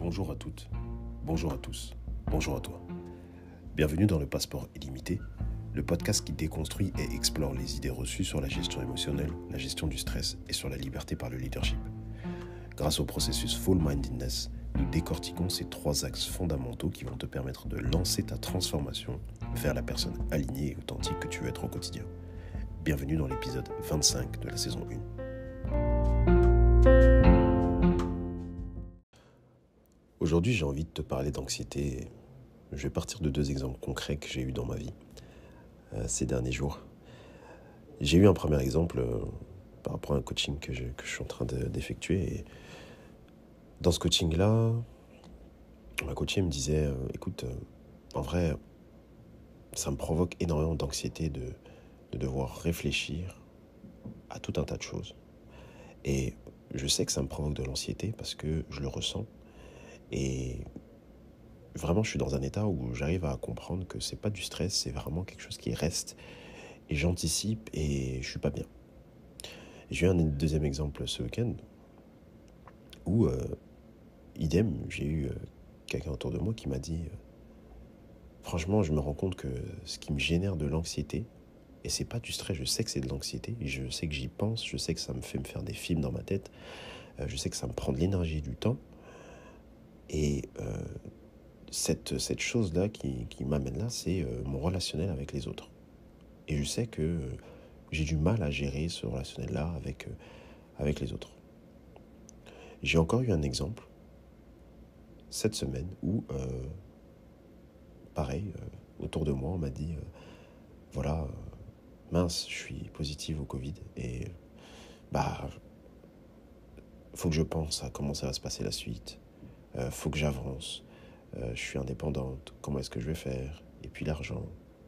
Bonjour à toutes, bonjour à tous, bonjour à toi. Bienvenue dans le Passeport illimité, le podcast qui déconstruit et explore les idées reçues sur la gestion émotionnelle, la gestion du stress et sur la liberté par le leadership. Grâce au processus Full Mindedness, nous décortiquons ces 3 axes fondamentaux qui vont te permettre de lancer ta transformation vers la personne alignée et authentique que tu veux être au quotidien. Bienvenue dans l'épisode 25 de la saison 1. Aujourd'hui, j'ai envie de te parler d'anxiété. Je vais partir de 2 exemples concrets que j'ai eus dans ma vie ces derniers jours. J'ai eu un premier exemple par rapport à un coaching que je suis en train d'effectuer. Et dans ce coaching-là, ma coachée me disait écoute, en vrai, ça me provoque énormément d'anxiété de devoir réfléchir à tout un tas de choses. Et je sais que ça me provoque de l'anxiété parce que je le ressens. Et vraiment, je suis dans un état où j'arrive à comprendre que c'est pas du stress, c'est vraiment quelque chose qui reste. Et j'anticipe et je suis pas bien. J'ai eu un deuxième exemple ce week-end où, idem, j'ai eu quelqu'un autour de moi qui m'a dit franchement, je me rends compte que ce qui me génère de l'anxiété, et c'est pas du stress, je sais que c'est de l'anxiété, je sais que j'y pense, je sais que ça me fait me faire des films dans ma tête, je sais que ça me prend de l'énergie et du temps. Et cette chose-là qui m'amène là, c'est mon relationnel avec les autres. Et je sais que j'ai du mal à gérer ce relationnel-là avec les autres. J'ai encore eu un exemple cette semaine où, pareil, autour de moi, on m'a dit voilà, mince, je suis positive au Covid et faut que je pense à comment ça va se passer la suite, faut que j'avance, je suis indépendante, comment est-ce que je vais faire, et puis l'argent,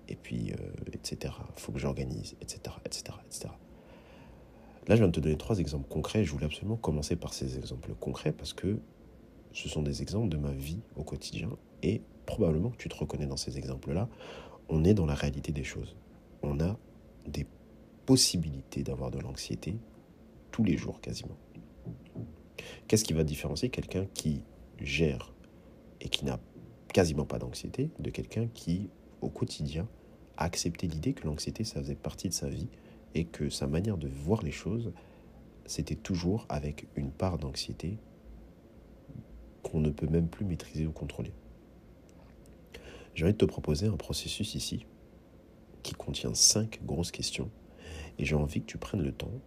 et puis etc. Faut que j'organise, etc., etc., etc. Là, je viens de te donner 3 exemples concrets. Je voulais absolument commencer par ces exemples concrets parce que ce sont des exemples de ma vie au quotidien et probablement que tu te reconnais dans ces exemples-là. On est dans la réalité des choses. On a des possibilités d'avoir de l'anxiété tous les jours quasiment. Qu'est-ce qui va différencier quelqu'un qui gère et qui n'a quasiment pas d'anxiété de quelqu'un qui, au quotidien, a accepté l'idée que l'anxiété, ça faisait partie de sa vie et que sa manière de voir les choses, c'était toujours avec une part d'anxiété qu'on ne peut même plus maîtriser ou contrôler. J'ai envie de te proposer un processus ici qui contient 5 grosses questions et j'ai envie que tu prennes le temps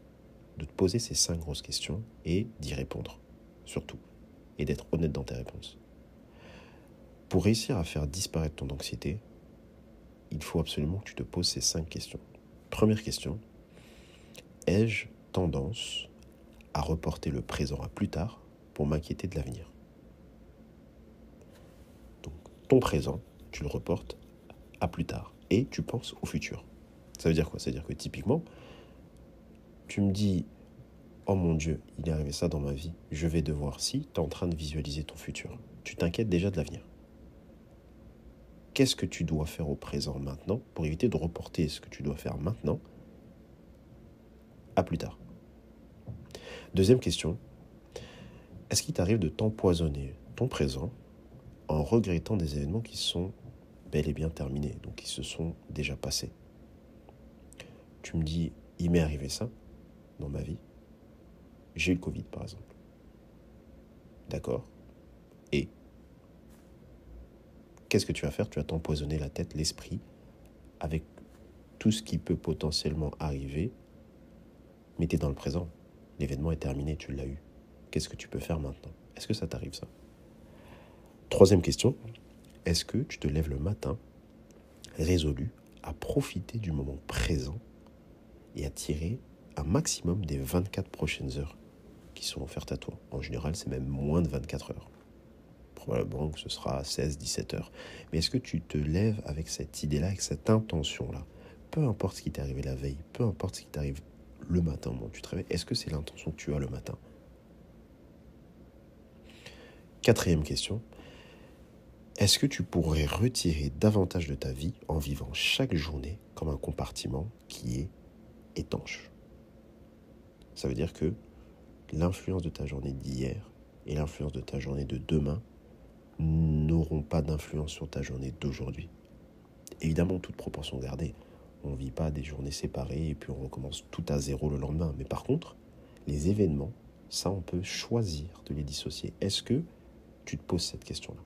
de te poser ces 5 grosses questions et d'y répondre, surtout, et d'être honnête dans tes réponses. Pour réussir à faire disparaître ton anxiété, il faut absolument que tu te poses ces 5 questions. Première question, ai-je tendance à reporter le présent à plus tard pour m'inquiéter de l'avenir ? Donc, ton présent, tu le reportes à plus tard et tu penses au futur. Ça veut dire quoi ? Ça veut dire que typiquement, tu me dis « Oh mon Dieu, il est arrivé ça dans ma vie, je vais devoir » si tu es en train de visualiser ton futur. Tu t'inquiètes déjà de l'avenir. Qu'est-ce que tu dois faire au présent maintenant pour éviter de reporter ce que tu dois faire maintenant à plus tard ? Deuxième question, est-ce qu'il t'arrive de t'empoisonner ton présent en regrettant des événements qui sont bel et bien terminés, donc qui se sont déjà passés ? Tu me dis, il m'est arrivé ça dans ma vie. J'ai eu le Covid, par exemple. D'accord. Et qu'est-ce que tu vas faire ? Tu vas t'empoisonner la tête, l'esprit, avec tout ce qui peut potentiellement arriver, mais tu es dans le présent. L'événement est terminé, tu l'as eu. Qu'est-ce que tu peux faire maintenant ? Est-ce que ça t'arrive, ça ? Troisième question, est-ce que tu te lèves le matin résolu à profiter du moment présent et à tirer un maximum des 24 prochaines heures qui sont offertes à toi ? En général, c'est même moins de 24 heures. Probablement que ce sera 16-17 heures. Mais est-ce que tu te lèves avec cette idée-là, avec cette intention-là ? Peu importe ce qui t'est arrivé la veille, peu importe ce qui t'arrive le matin au moment où tu te réveilles, est-ce que c'est l'intention que tu as le matin ? Quatrième question, est-ce que tu pourrais retirer davantage de ta vie en vivant chaque journée comme un compartiment qui est étanche ? Ça veut dire que l'influence de ta journée d'hier et l'influence de ta journée de demain n'auront pas d'influence sur ta journée d'aujourd'hui. Évidemment, toute proportion gardée. On ne vit pas des journées séparées et puis on recommence tout à zéro le lendemain. Mais par contre, les événements, ça, on peut choisir de les dissocier. Est-ce que tu te poses cette question-là?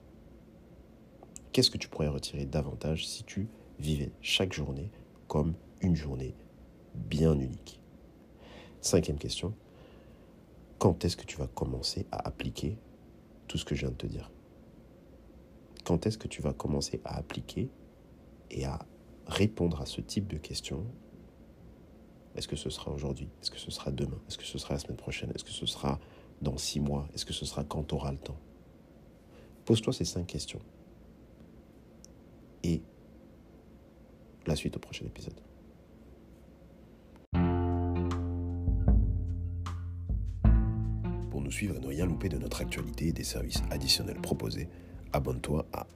Qu'est-ce que tu pourrais retirer davantage si tu vivais chaque journée comme une journée bien unique? 5e question, quand est-ce que tu vas commencer à appliquer tout ce que je viens de te dire? Quand est-ce que tu vas commencer à appliquer et à répondre à ce type de questions? Est-ce que ce sera aujourd'hui? Est-ce que ce sera demain? Est-ce que ce sera la semaine prochaine? Est-ce que ce sera dans 6 mois? Est-ce que ce sera quand tu auras le temps? Pose-toi ces 5 questions. Et la suite au prochain épisode. Pour nous suivre et ne rien louper de notre actualité et des services additionnels proposés, abonne-toi à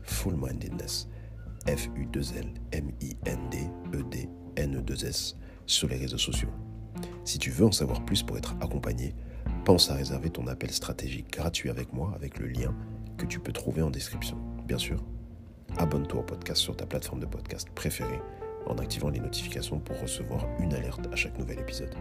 @fullmindedness, FULMINDEDNES sur les réseaux sociaux. Si tu veux en savoir plus pour être accompagné, pense à réserver ton appel stratégique gratuit avec moi avec le lien que tu peux trouver en description. Bien sûr, abonne-toi au podcast sur ta plateforme de podcast préférée en activant les notifications pour recevoir une alerte à chaque nouvel épisode.